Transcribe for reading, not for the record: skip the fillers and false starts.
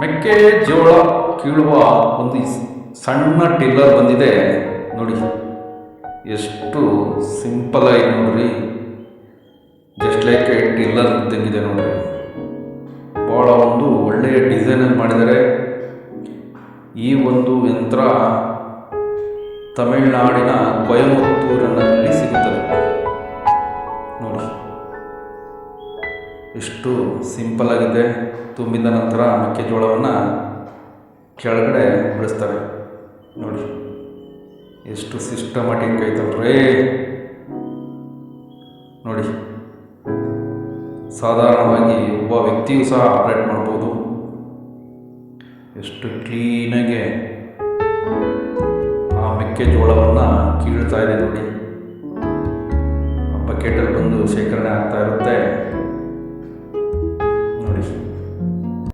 ಮೆಕ್ಕೆಜೋಳ ಕೀಳುವ ಒಂದು ಸಣ್ಣ ಟಿಲ್ಲರ್ ಬಂದಿದೆ ನೋಡಿ. ಎಷ್ಟು ಸಿಂಪಲ್ ಆಗಿ ನೋಡ್ರಿ, ಜಸ್ಟ್ ಲೈಕ್ ಎ ಟಿಲ್ಲರ್ ತೆಗಿದೆ ನೋಡ್ರಿ. ಭಾಳ ಒಂದು ಒಳ್ಳೆಯ ಡಿಸೈನಲ್ಲಿ ಮಾಡಿದ್ದಾರೆ. ಈ ಒಂದು ಯಂತ್ರ ತಮಿಳುನಾಡಿನ ಕೊಯಮತ್ತೂರಿನಲ್ಲಿ ಸಿಗುತ್ತದೆ ನೋಡಿ. ಎಷ್ಟು ಸಿಂಪಲ್ ಆಗಿದೆ. ತುಂಬಿದ ನಂತರ ಮೆಕ್ಕೆಜೋಳವನ್ನು ಕೆಳಗಡೆ ಬಿಡಿಸ್ತಾರೆ ನೋಡಿ. ಎಷ್ಟು ಸಿಸ್ಟಮ್ಯಾಟಿಕ್ ಐತಲ್ರೇ ನೋಡಿ. ಸಾಧಾರಣವಾಗಿ ಒಬ್ಬ ವ್ಯಕ್ತಿಯೂ ಸಹ ಆಪ್ರೇಟ್ ಮಾಡ್ಬೋದು. ಎಷ್ಟು ಕ್ಲೀನಾಗೆ ಆ ಮೆಕ್ಕೆಜೋಳವನ್ನು ಕೀಳ್ತಾ ಇದೆ ನೋಡಿ. ಆ ಬಕೆಟಲ್ಲಿ ಬಂದು ಶೇಖರಣೆ ಆಗ್ತಾ ಇರುತ್ತೆ.